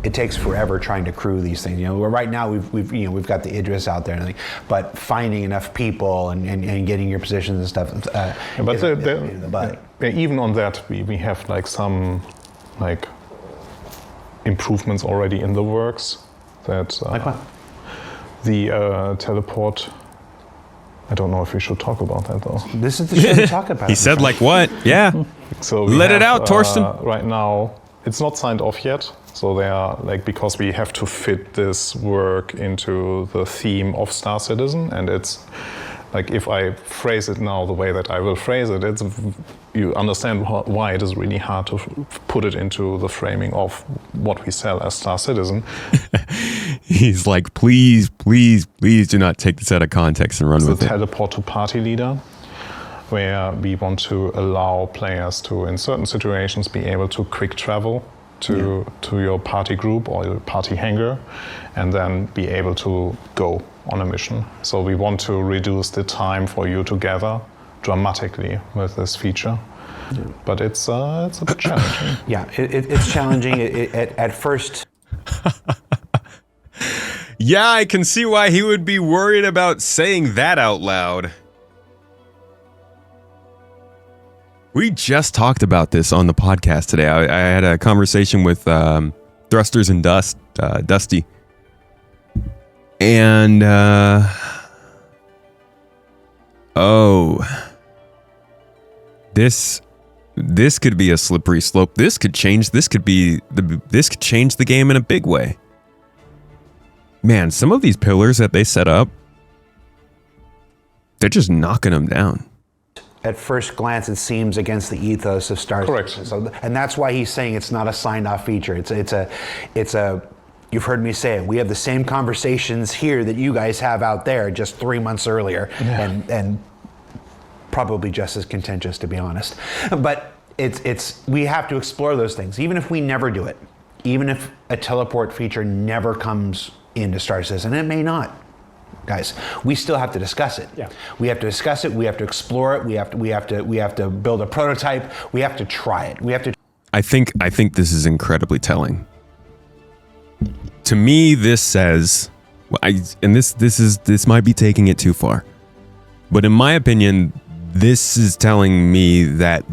it takes forever trying to crew these things. Right now we've got the Idris out there, but finding enough people and getting your positions and stuff. Even on that, we have some improvements already in the works. That like what? The teleport. I don't know if we should talk about that though. This is the show to talk about. He said like what? Yeah. So let it out, Thorsten. Right now, it's not signed off yet. So they are because we have to fit this work into the theme of Star Citizen, and it's if I phrase it now the way that I will phrase it, you understand why it is really hard to put it into the framing of what we sell as Star Citizen. He's like, please, please, please do not take this out of context and run with it. The teleport to party leader, where we want to allow players to, in certain situations, be able to quick travel to your party group or your party hangar, and then be able to go on a mission. So we want to reduce the time for you to gather dramatically with this feature. Yeah. But it's a bit challenging. Yeah, it's challenging at first. Yeah, I can see why he would be worried about saying that out loud. We just talked about this on the podcast today. I had a conversation with Thrusters and Dusty. And, this could be a slippery slope. This could change the game in a big way. Man, some of these pillars that they set up, they're just knocking them down. At first glance, it seems against the ethos of Star Citizen. So, and that's why he's saying it's not a signed-off feature. It's a. You've heard me say it. We have the same conversations here that you guys have out there just 3 months earlier, and probably just as contentious, to be honest. But we have to explore those things, even if we never do it, even if a teleport feature never comes into Star Citizen, and it may not. Guys, we still have to discuss it. Yeah. We have to discuss it. We have to explore it. We have to build a prototype. We have to try it. We have to. I think this is incredibly telling. To me, this says, this might be taking it too far, but in my opinion, this is telling me that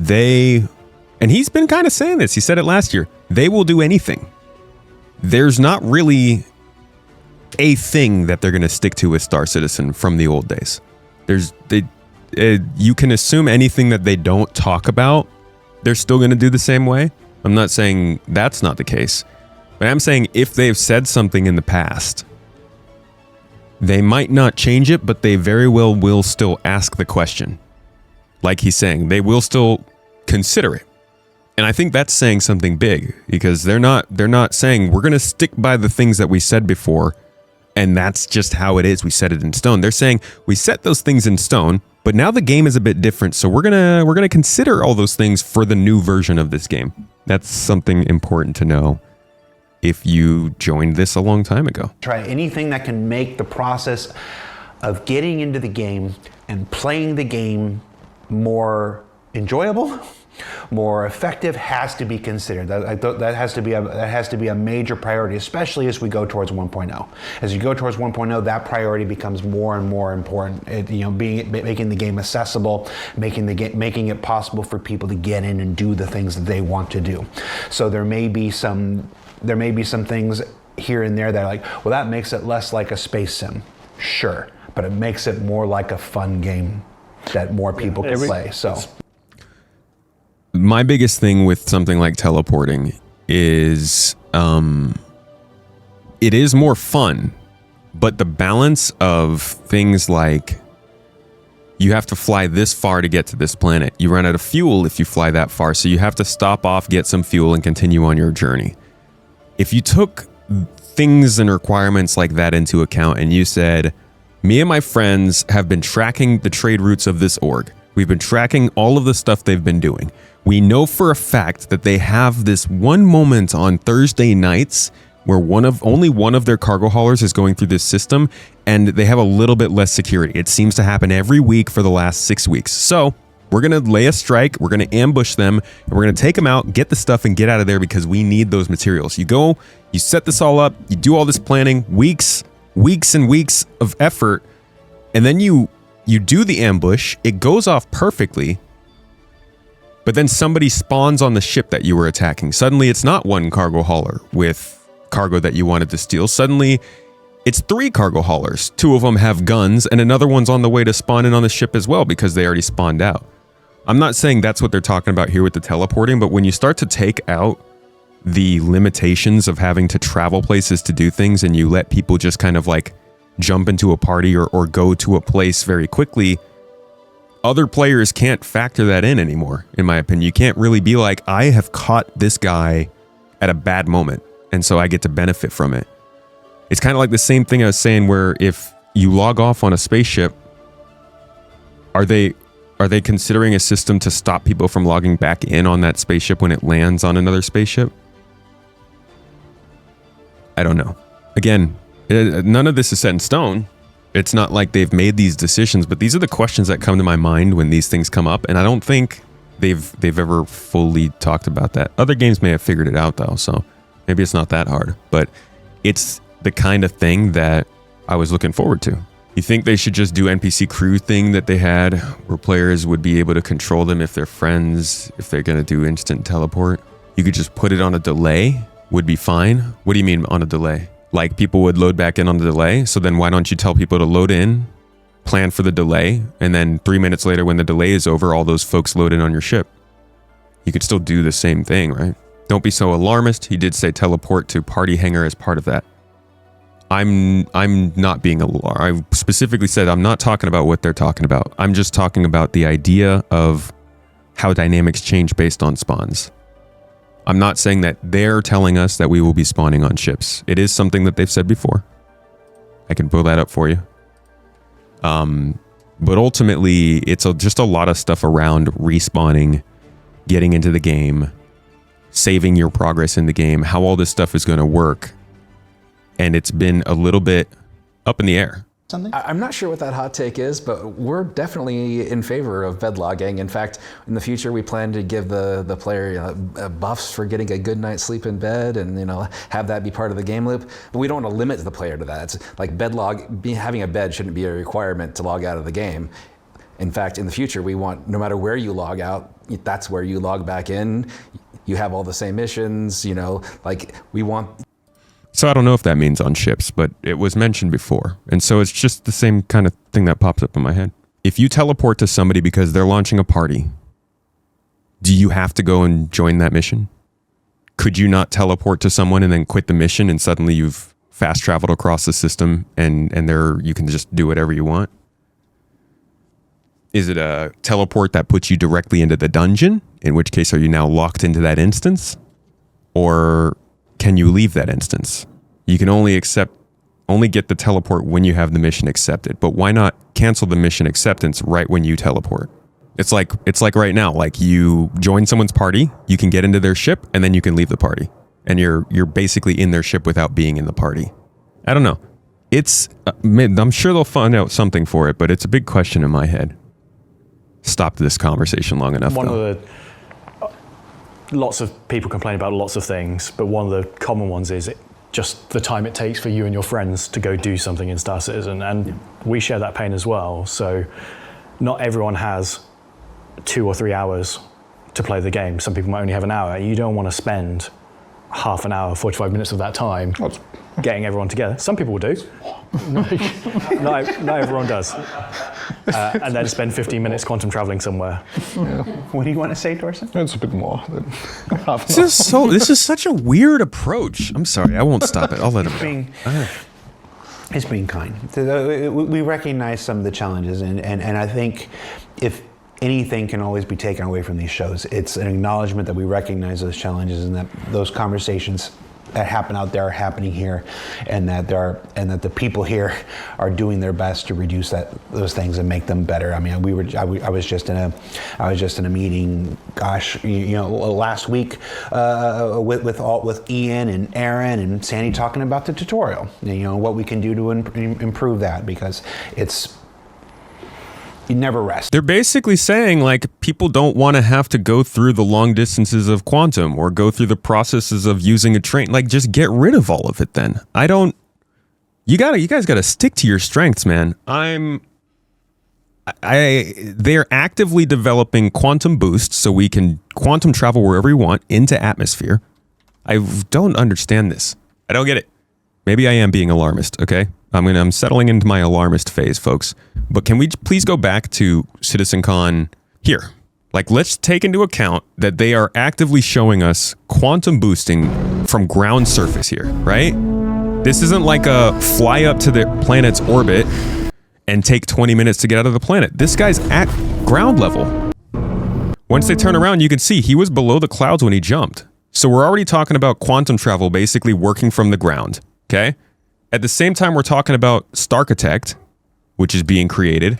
and he's been kind of saying this. He said it last year. They will do anything. There's not really a thing that they're going to stick to with Star Citizen from the old days. You can assume anything that they don't talk about, they're still going to do the same way. I'm not saying that's not the case, but I'm saying if they've said something in the past, they might not change it, but they very well will still ask the question. Like he's saying, they will still consider it. And I think that's saying something big, because they're not saying we're going to stick by the things that we said before, and that's just how it is. We set it in stone. They're saying we set those things in stone, but now the game is a bit different, so we're gonna consider all those things for the new version of this game. That's something important to know if you joined this a long time ago. Try anything that can make the process of getting into the game and playing the game more enjoyable, more effective, has to be considered. That has to be a major priority, especially as we go towards 1.0. As you go towards 1.0, that priority becomes more and more important. Making the game accessible, making it possible for people to get in and do the things that they want to do. So there may be some things here and there that are like, well, that makes it less like a space sim. Sure, but it makes it more like a fun game that more people can play. So. My biggest thing with something like teleporting is it is more fun, but the balance of things like you have to fly this far to get to this planet. You run out of fuel if you fly that far, so you have to stop off, get some fuel, and continue on your journey. If you took things and requirements like that into account and you said, me and my friends have been tracking the trade routes of this org. We've been tracking all of the stuff they've been doing. We know for a fact that they have this one moment on Thursday nights where only one of their cargo haulers is going through this system, and they have a little bit less security. It seems to happen every week for the last 6 weeks. So We're going to lay a strike, we're going to ambush them, and we're going to take them out, get the stuff, and get out of there because we need those materials. You go, you set this all up, you do all this planning, weeks and weeks of effort, and then you do the ambush, it goes off perfectly, but then somebody spawns on the ship that you were attacking. Suddenly it's not one cargo hauler with cargo that you wanted to steal. Suddenly it's 3 cargo haulers. 2 of them have guns, and another one's on the way to spawn in on the ship as well because they already spawned out. I'm not saying that's what they're talking about here with the teleporting, but when you start to take out the limitations of having to travel places to do things and you let people just kind of like jump into a party or go to a place very quickly, other players can't factor that in anymore, in my opinion. You can't really be like, I have caught this guy at a bad moment, and so I get to benefit from it. It's kind of like the same thing I was saying where if you log off on a spaceship, are they considering a system to stop people from logging back in on that spaceship when it lands on another spaceship? I don't know. Again, none of this is set in stone. It's not like they've made these decisions, but these are the questions that come to my mind when these things come up, and I don't think they've ever fully talked about that. Other games may have figured it out though, so maybe it's not that hard, but it's the kind of thing that I was looking forward to. You think they should just do NPC crew thing that they had where players would be able to control them if they're friends, if they're going to do instant teleport? You could just put it on a delay, would be fine. What do you mean on a delay? Like people would load back in on the delay, so then why don't you tell people to load in, plan for the delay, and then 3 minutes later when the delay is over, all those folks load in on your ship? You could still do the same thing, right? Don't be so alarmist. He did say teleport to party hangar as part of that. I'm not being alarmed. I specifically said I'm not talking about what they're talking about. I'm just talking about the idea of how dynamics change based on spawns. I'm not saying that they're telling us that we will be spawning on ships. It is something that they've said before. I can pull that up for you. But ultimately, it's just a lot of stuff around respawning, getting into the game, saving your progress in the game, how all this stuff is going to work. And it's been a little bit up in the air. I'm not sure what that hot take is, but we're definitely in favor of bed logging. In fact, in the future, we plan to give the player buffs for getting a good night's sleep in bed, and have that be part of the game loop. But we don't want to limit the player to that. It's like having a bed shouldn't be a requirement to log out of the game. In fact, in the future, we want no matter where you log out, that's where you log back in. You have all the same missions. We want. So I don't know if that means on ships, but it was mentioned before. And so it's just the same kind of thing that pops up in my head. If you teleport to somebody because they're launching a party, do you have to go and join that mission? Could you not teleport to someone and then quit the mission and suddenly you've fast traveled across the system and you can just do whatever you want? Is it a teleport that puts you directly into the dungeon? In which case, are you now locked into that instance? Or can you leave that instance? You can only get the teleport when you have the mission accepted, but why not cancel the mission acceptance right when you teleport? It's like right now, like you join someone's party, you can get into their ship, and then you can leave the party. And you're basically in their ship without being in the party. I don't know. I'm sure they'll find out something for it, but it's a big question in my head. Stopped this conversation long enough. Lots of people complain about lots of things, but one of the common ones is just the time it takes for you and your friends to go do something in Star Citizen, and we share that pain as well. So not everyone has 2 or 3 hours to play the game. Some people might only have an hour. You don't want to spend half an hour, 45 minutes of that time getting everyone together. Some people do. Not everyone does. And then spend 15 minutes quantum traveling somewhere. Yeah. What do you want to say, Thorsten? It's a bit more than half an hour. This is such a weird approach. I'm sorry, I won't stop it. I'll let him go. It's being kind. We recognize some of the challenges, and I think if anything can always be taken away from these shows, it's an acknowledgement that we recognize those challenges and that those conversations that happen out there are happening here, and that the people here are doing their best to reduce those things and make them better. I mean, I was just in a meeting, last week with Ian and Aaron and Sandy talking about the tutorial. What we can do to improve that, because You never rest. They're basically saying like people don't want to have to go through the long distances of quantum or go through the processes of using a train. Like just get rid of all of it then. You guys gotta stick to your strengths, man. They're actively developing quantum boosts so we can quantum travel wherever we want into atmosphere. I don't understand this. I don't get it. Maybe I am being alarmist, okay? I'm settling into my alarmist phase, folks. But can we please go back to CitizenCon here? Like, let's take into account that they are actively showing us quantum boosting from ground surface here, right? This isn't like a fly up to the planet's orbit and take 20 minutes to get out of the planet. This guy's at ground level. Once they turn around, you can see he was below the clouds when he jumped. So we're already talking about quantum travel basically working from the ground, okay? At the same time, we're talking about Starchitect, which is being created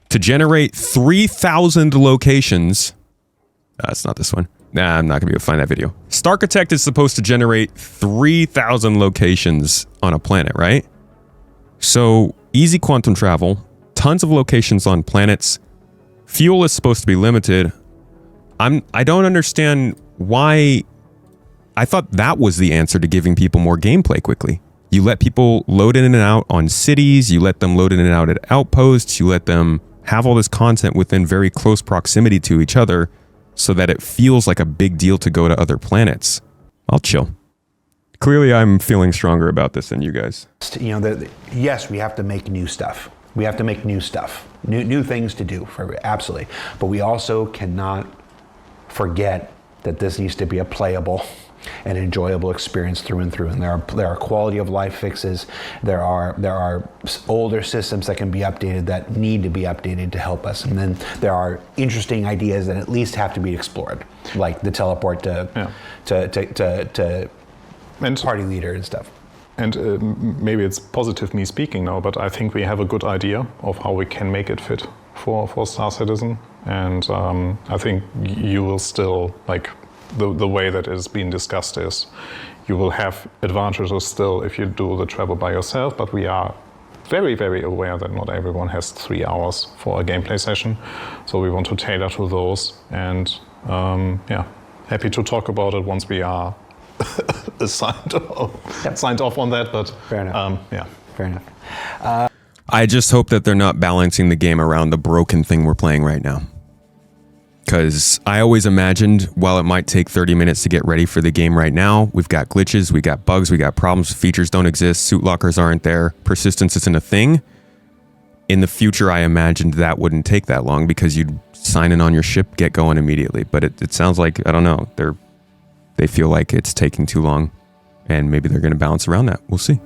to generate 3,000 locations. It's not this one. Nah, I'm not going to be able to find that video. Starchitect is supposed to generate 3,000 locations on a planet, right? So easy quantum travel, tons of locations on planets. Fuel is supposed to be limited. I don't understand why. I thought that was the answer to giving people more gameplay quickly. You let people load in and out on cities. You let them load in and out at outposts. You let them have all this content within very close proximity to each other so that it feels like a big deal to go to other planets. I'll chill. Clearly, I'm feeling stronger about this than you guys. You know, yes, we have to make new stuff. We have to make new stuff, new things to do, absolutely. But we also cannot forget that this needs to be a playable and enjoyable experience through and through. And there are quality of life fixes. There are older systems that can be updated that need to be updated to help us. And then there are interesting ideas that at least have to be explored, like the teleport to party leader and stuff. And maybe it's positive me speaking now, but I think we have a good idea of how we can make it fit for Star Citizen. And I think you will still, like, the way that is being discussed is you will have advantages still if you do the travel by yourself, but we are very, very aware that not everyone has 3 hours for a gameplay session. So we want to tailor to those, and happy to talk about it once we are signed off on that, but fair enough. Fair enough. I just hope that they're not balancing the game around the broken thing we're playing right now. Because I always imagined, while it might take 30 minutes to get ready for the game right now, we've got glitches, we got bugs, we got problems, features don't exist, suit lockers aren't there, persistence isn't a thing. In the future, I imagined that wouldn't take that long because you'd sign in on your ship, get going immediately. But it sounds like, I don't know, they feel like it's taking too long, and maybe they're going to balance around that. We'll see.